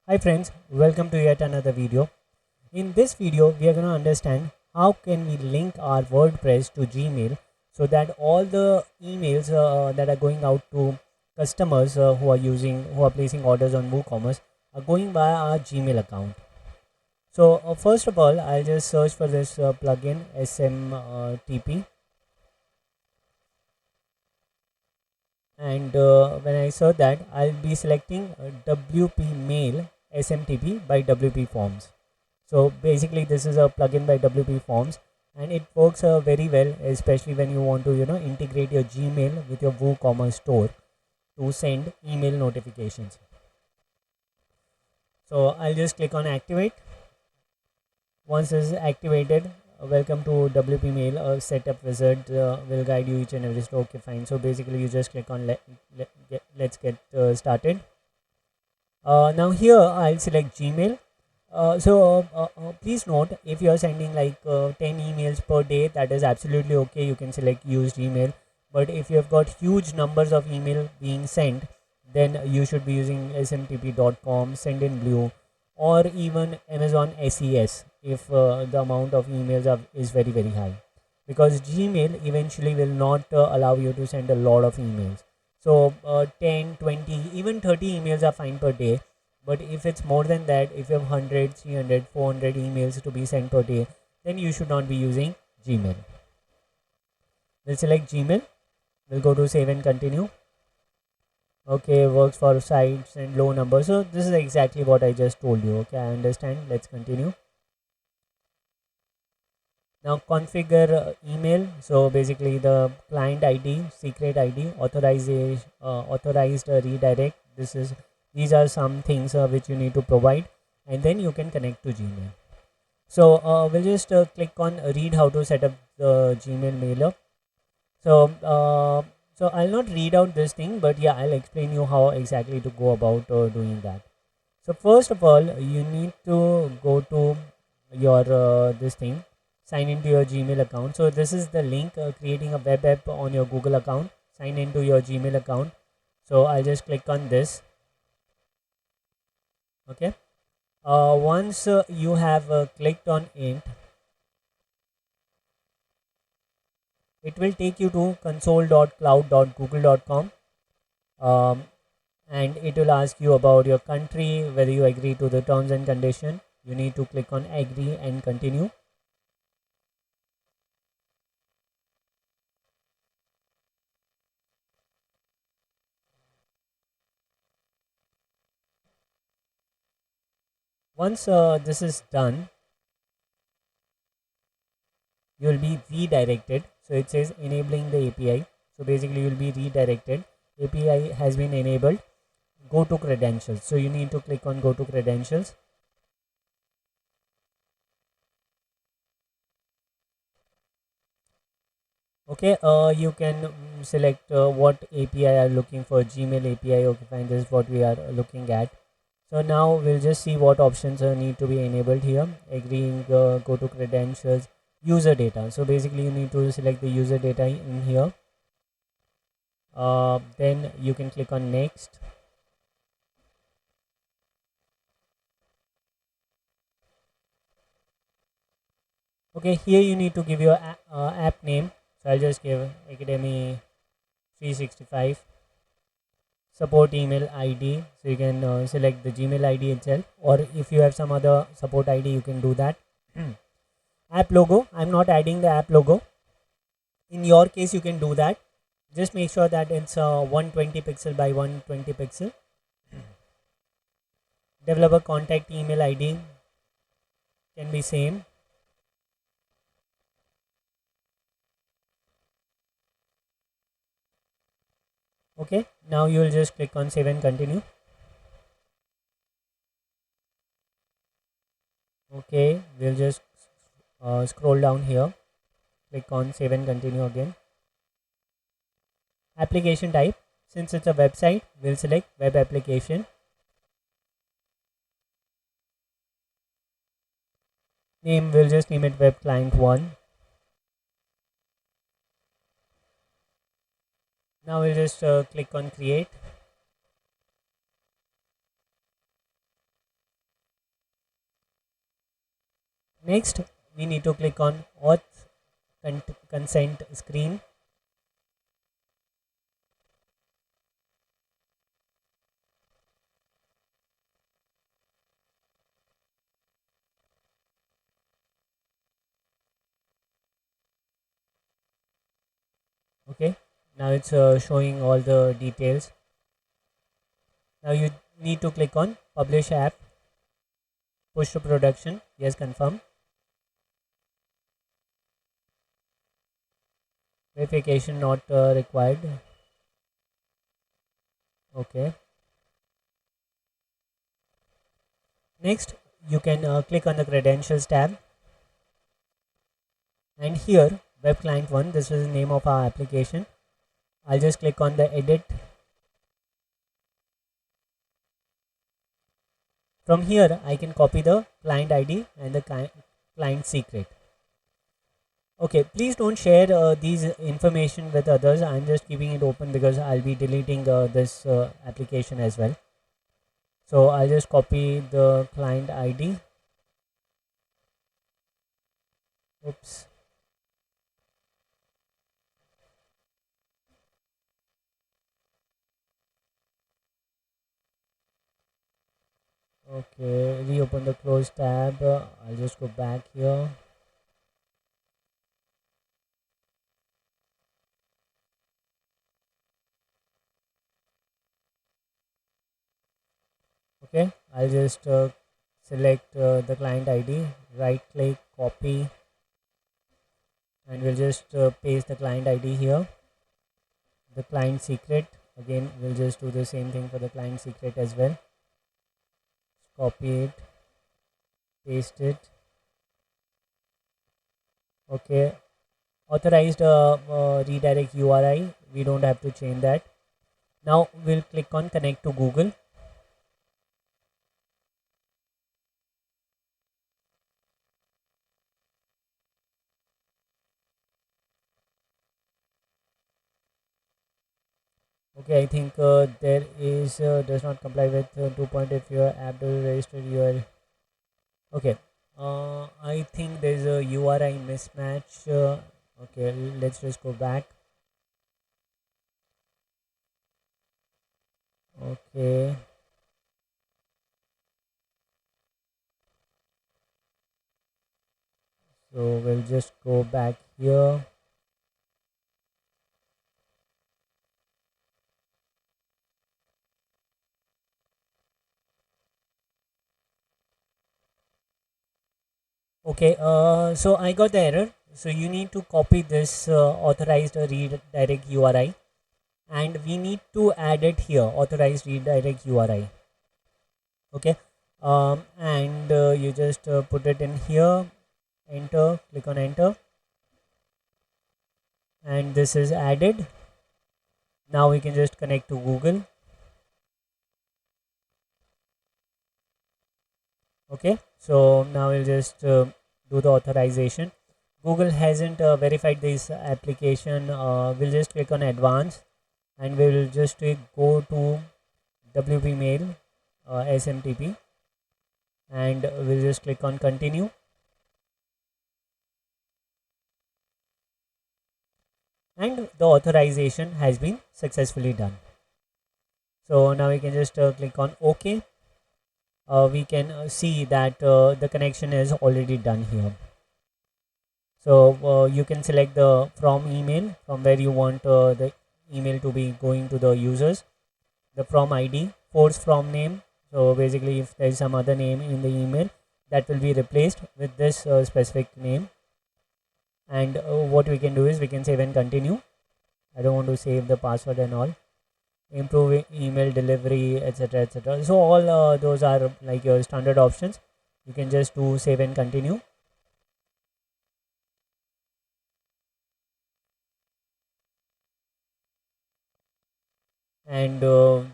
Hi friends, welcome to yet another video. In this video, we are going to understand how can we link our WordPress to Gmail so that all the emails that are going out to customers who are placing orders on WooCommerce are going via our Gmail account. So first of all, I'll just search for this plugin SMTP, and when I search that, I'll be selecting WP Mail SMTP by WP Forms. So basically, this is a plugin by WP Forms, and it works very well, especially when you want to integrate your Gmail with your WooCommerce store to send email notifications. So I'll just click on activate. Once this is activated, welcome to WP Mail. A setup wizard will guide you each and every step. Okay, fine. So basically, you just click on let's get started. Now here I'll select Gmail. Please note, if you are sending like 10 emails per day, that is absolutely okay. You can select use Gmail. But if you have got huge numbers of email being sent, then you should be using smtp.com, Sendinblue, or even Amazon SES if the amount of emails is very high. Because Gmail eventually will not allow you to send a lot of emails. So 10, 20, even 30 emails are fine per day, but if it's more than that, if you have 100, 300, 400 emails to be sent per day, then you should not be using Gmail. We'll select Gmail. We'll go to save and continue. Okay, works for sites and low numbers. So this is exactly what I just told you. Okay, I understand. Let's continue. Now configure email. So basically the client ID, secret ID, authorized redirect. These are some things which you need to provide, and then you can connect to Gmail. So we'll just click on read how to set up the Gmail mailer. So I'll not read out this thing, but yeah, I'll explain you how exactly to go about doing that. So first of all, you need to go to your this thing, sign into your Gmail account. So this is the link, creating a web app on your Google account. Sign into your Gmail account. So I'll just click on this. Okay. Once you have clicked on it will take you to console.cloud.google.com, and it will ask you about your country, whether you agree to the terms and condition. You need to click on agree and continue. Once this is done, you will be redirected. So it says enabling the API. So basically, you will be redirected. API has been enabled. Go to credentials. So you need to click on go to credentials. Okay, you can select what API are looking for. Gmail API. Okay, fine. This is what we are looking at. So now we'll just see what options need to be enabled here. Agreeing, go to credentials, user data. So basically, you need to select the user data in here. Then you can click on next. Okay, here you need to give your app name. So I'll just give Academy 365. Support email ID. So you can select the Gmail ID itself, or if you have some other support ID, you can do that. App logo. I'm not adding the app logo. In your case, you can do that. Just make sure that it's 120 pixel by 120 pixel. Developer contact email ID can be same. Okay, now you will just click on save and continue. Okay, we'll just scroll down here, click on save and continue again. Application type, since it's a website, we'll select web application. Name, we'll just name it web client 1. Now we'll just click on create. Next, we need to click on auth consent screen. Okay, now it's showing all the details. Now you need to click on publish app, push to production. Yes, confirm. Verification not required. Okay. Next, you can click on the credentials tab, and here web client 1, this is the name of our application. I'll just click on the edit. From here I can copy the client ID and the client secret. Okay, please don't share these information with others. I'm just keeping it open because I'll be deleting this application as well. So I'll just copy the client ID. Oops. Okay, reopen the closed tab. I'll just go back here. Okay, I'll just select the client ID, right click, copy, and we'll just paste the client ID here. The client secret, again we'll just do the same thing for the client secret as well. Copy it, paste it. Okay, authorized redirect URI, we don't have to change that. Now we'll click on connect to Google. Okay, I think there is does not comply with 2 point if your app does register your. Okay, I think there's a URI mismatch. Okay, let's just go back. Okay, so we'll just go back here. Okay, so I got the error. So you need to copy this authorized redirect URI, and we need to add it here, authorized redirect URI. Okay, and you just put it in here, enter, click on enter, and this is added. Now we can just connect to Google. Okay, so now we'll just do the authorization. Google hasn't verified this application. We'll just click on advanced, and we'll just go to WP Mail SMTP, and we'll just click on continue. And the authorization has been successfully done. So now we can just click on OK. We can see that the connection is already done here. So you can select the from email, from where you want the email to be going to the users, the from ID, force from name. So basically if there is some other name in the email, that will be replaced with this specific name. And what we can do is we can save and continue. I don't want to save the password and all. Improve email delivery, etc, etc. So all those are like your standard options. You can just do save and continue. And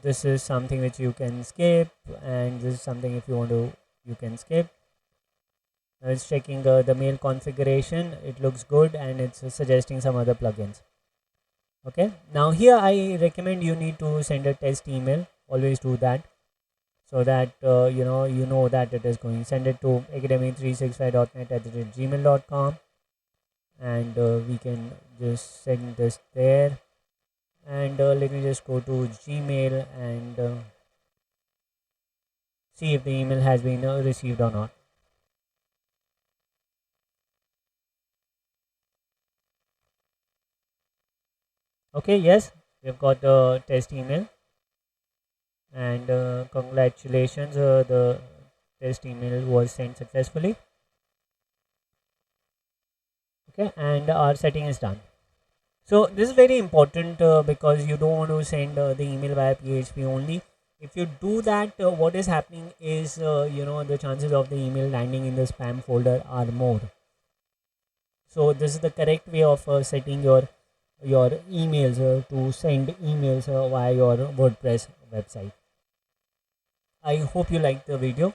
this is something which you can skip, and this is something if you want to, you can skip. Now it's checking the mail configuration. It looks good, and it's suggesting some other plugins. Okay, now here I recommend you need to send a test email. Always do that. so that you know that it is going. Send it to academy365.net@gmail.com, and we can just send this there. And let me just go to Gmail and see if the email has been received or not. Okay, yes, we've got the test email, and congratulations, the test email was sent successfully. Okay, and our setting is done. So this is very important because you don't want to send the email via PHP only. If you do that, what is happening is the chances of the email landing in the spam folder are more. So this is the correct way of setting your emails to send emails via your WordPress website. I hope you liked the video.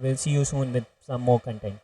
We'll see you soon with some more content.